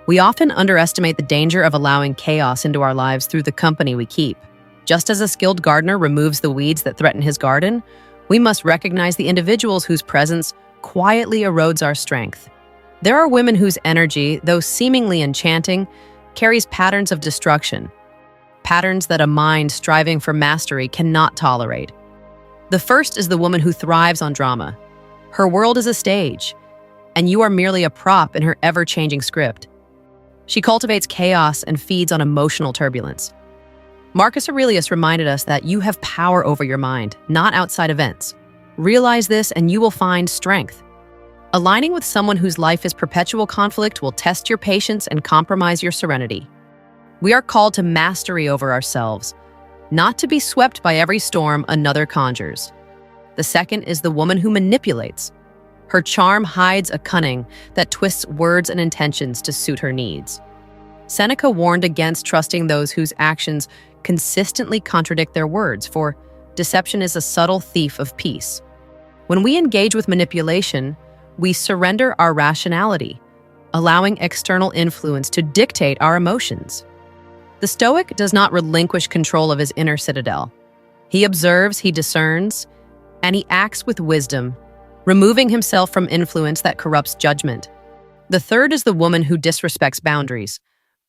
We often underestimate the danger of allowing chaos into our lives through the company we keep. Just as a skilled gardener removes the weeds that threaten his garden, we must recognize the individuals whose presence quietly erodes our strength. There are women whose energy, though seemingly enchanting, carries patterns of destruction, patterns that a mind striving for mastery cannot tolerate. The first is the woman who thrives on drama. Her world is a stage, and you are merely a prop in her ever-changing script. She cultivates chaos and feeds on emotional turbulence. Marcus Aurelius reminded us that you have power over your mind, not outside events. Realize this and you will find strength. Aligning with someone whose life is perpetual conflict will test your patience and compromise your serenity. We are called to mastery over ourselves, not to be swept by every storm another conjures. The second is the woman who manipulates. Her charm hides a cunning that twists words and intentions to suit her needs. Seneca warned against trusting those whose actions consistently contradict their words, for deception is a subtle thief of peace. When we engage with manipulation, we surrender our rationality, allowing external influence to dictate our emotions. The Stoic does not relinquish control of his inner citadel. He observes, he discerns, and he acts with wisdom, removing himself from influence that corrupts judgment. The third is the woman who disrespects boundaries.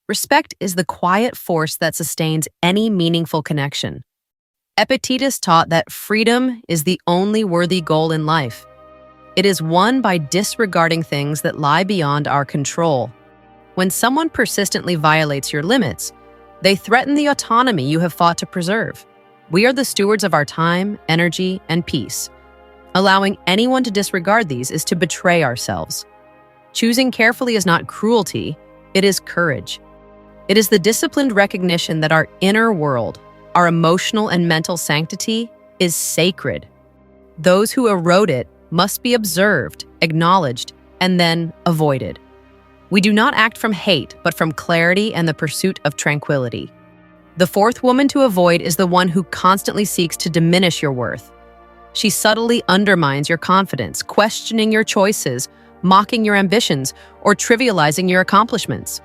Respect is the quiet force that sustains any meaningful connection. Epictetus taught that freedom is the only worthy goal in life. It is won by disregarding things that lie beyond our control. When someone persistently violates your limits, they threaten the autonomy you have fought to preserve. We are the stewards of our time, energy, and peace. Allowing anyone to disregard these is to betray ourselves. Choosing carefully is not cruelty, it is courage. It is the disciplined recognition that our inner world, our emotional and mental sanctity, is sacred. Those who erode it must be observed, acknowledged, and then avoided. We do not act from hate, but from clarity and the pursuit of tranquility. The fourth woman to avoid is the one who constantly seeks to diminish your worth. She subtly undermines your confidence, questioning your choices, mocking your ambitions, or trivializing your accomplishments.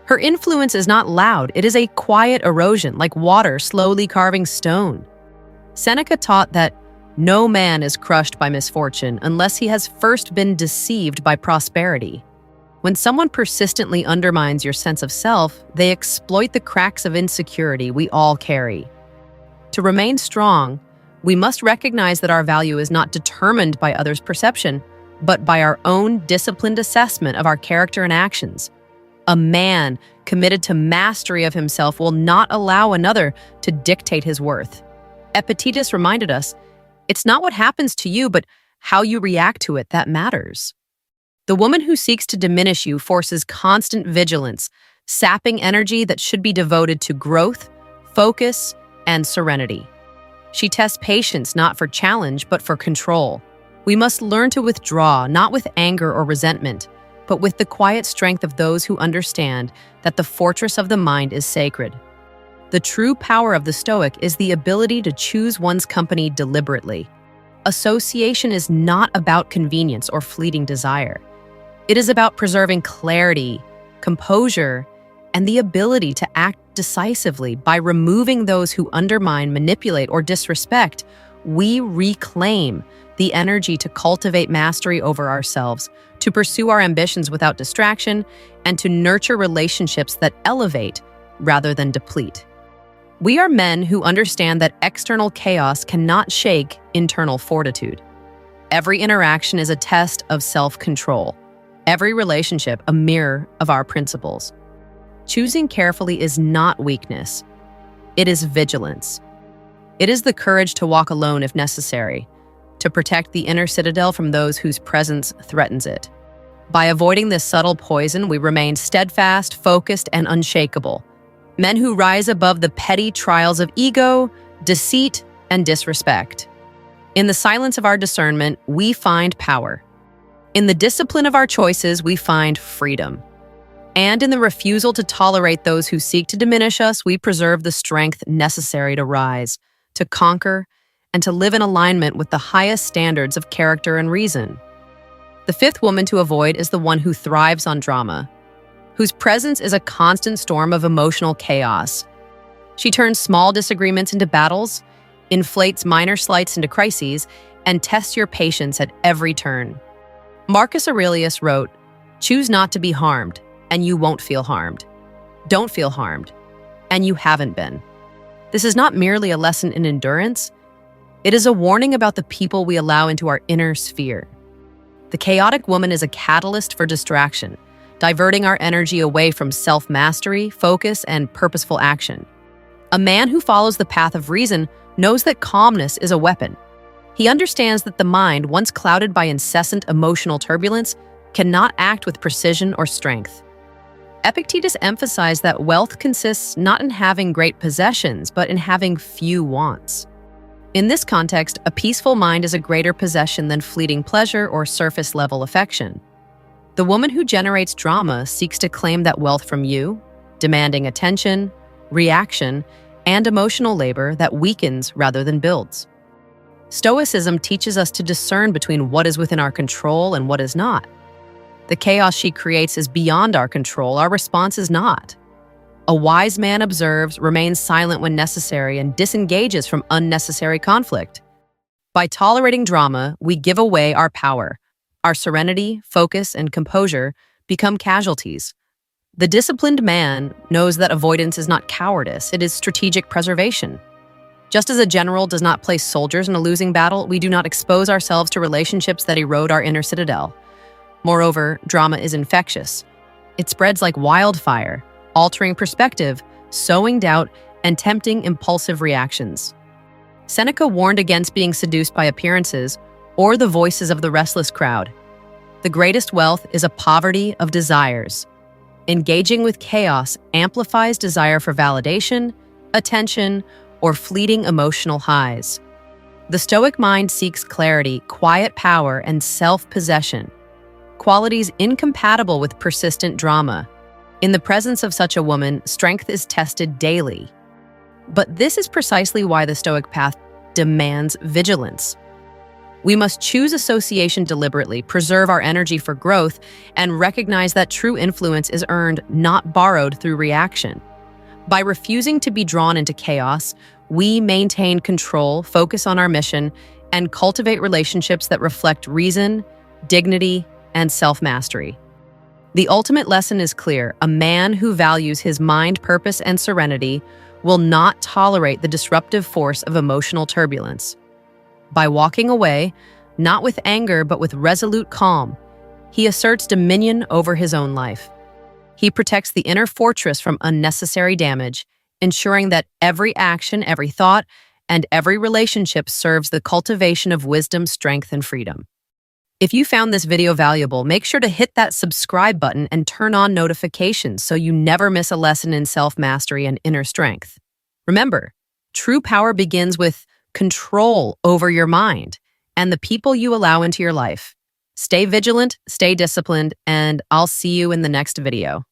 Her influence is not loud, it is a quiet erosion, like water slowly carving stone. Seneca taught that no man is crushed by misfortune unless he has first been deceived by prosperity. When someone persistently undermines your sense of self, they exploit the cracks of insecurity we all carry. To remain strong, we must recognize that our value is not determined by others' perception, but by our own disciplined assessment of our character and actions. A man committed to mastery of himself will not allow another to dictate his worth. Epictetus reminded us, it's not what happens to you, but how you react to it that matters. The woman who seeks to diminish you forces constant vigilance, sapping energy that should be devoted to growth, focus, and serenity. She tests patience not for challenge, but for control. We must learn to withdraw, not with anger or resentment, but with the quiet strength of those who understand that the fortress of the mind is sacred. The true power of the Stoic is the ability to choose one's company deliberately. Association is not about convenience or fleeting desire. It is about preserving clarity, composure, and the ability to act decisively. By removing those who undermine, manipulate, or disrespect, we reclaim the energy to cultivate mastery over ourselves, to pursue our ambitions without distraction, and to nurture relationships that elevate rather than deplete. We are men who understand that external chaos cannot shake internal fortitude. Every interaction is a test of self-control. Every relationship a mirror of our principles. Choosing carefully is not weakness. It is vigilance. It is the courage to walk alone if necessary, to protect the inner citadel from those whose presence threatens it. By avoiding this subtle poison, we remain steadfast, focused, and unshakable. Men who rise above the petty trials of ego, deceit, and disrespect. In the silence of our discernment, we find power. In the discipline of our choices, we find freedom. And in the refusal to tolerate those who seek to diminish us, we preserve the strength necessary to rise, to conquer, and to live in alignment with the highest standards of character and reason. The fifth woman to avoid is the one who thrives on drama, whose presence is a constant storm of emotional chaos. She turns small disagreements into battles, inflates minor slights into crises, and tests your patience at every turn. Marcus Aurelius wrote, "Choose not to be harmed, and you won't feel harmed. Don't feel harmed, and you haven't been." This is not merely a lesson in endurance, it is a warning about the people we allow into our inner sphere. The chaotic woman is a catalyst for distraction, diverting our energy away from self-mastery, focus, and purposeful action. A man who follows the path of reason knows that calmness is a weapon. He understands that the mind, once clouded by incessant emotional turbulence, cannot act with precision or strength. Epictetus emphasized that wealth consists not in having great possessions, but in having few wants. In this context, a peaceful mind is a greater possession than fleeting pleasure or surface-level affection. The woman who generates drama seeks to claim that wealth from you, demanding attention, reaction, and emotional labor that weakens rather than builds. Stoicism teaches us to discern between what is within our control and what is not. The chaos she creates is beyond our control, our response is not. A wise man observes, remains silent when necessary, and disengages from unnecessary conflict. By tolerating drama, we give away our power. Our serenity, focus, and composure become casualties. The disciplined man knows that avoidance is not cowardice, it is strategic preservation. Just as a general does not place soldiers in a losing battle, we do not expose ourselves to relationships that erode our inner citadel. Moreover, drama is infectious. It spreads like wildfire, altering perspective, sowing doubt, and tempting impulsive reactions. Seneca warned against being seduced by appearances or the voices of the restless crowd. The greatest wealth is a poverty of desires. Engaging with chaos amplifies desire for validation, attention, or fleeting emotional highs. The Stoic mind seeks clarity, quiet power, and self-possession, qualities incompatible with persistent drama. In the presence of such a woman, strength is tested daily. But this is precisely why the Stoic path demands vigilance. We must choose association deliberately, preserve our energy for growth, and recognize that true influence is earned, not borrowed through reaction. By refusing to be drawn into chaos, we maintain control, focus on our mission, and cultivate relationships that reflect reason, dignity, and self-mastery. The ultimate lesson is clear: a man who values his mind, purpose, and serenity will not tolerate the disruptive force of emotional turbulence. By walking away, not with anger but with resolute calm, he asserts dominion over his own life. He protects the inner fortress from unnecessary damage, ensuring that every action, every thought, and every relationship serves the cultivation of wisdom, strength, and freedom. If you found this video valuable, make sure to hit that subscribe button and turn on notifications so you never miss a lesson in self-mastery and inner strength. Remember, true power begins with control over your mind and the people you allow into your life. Stay vigilant, stay disciplined, and I'll see you in the next video.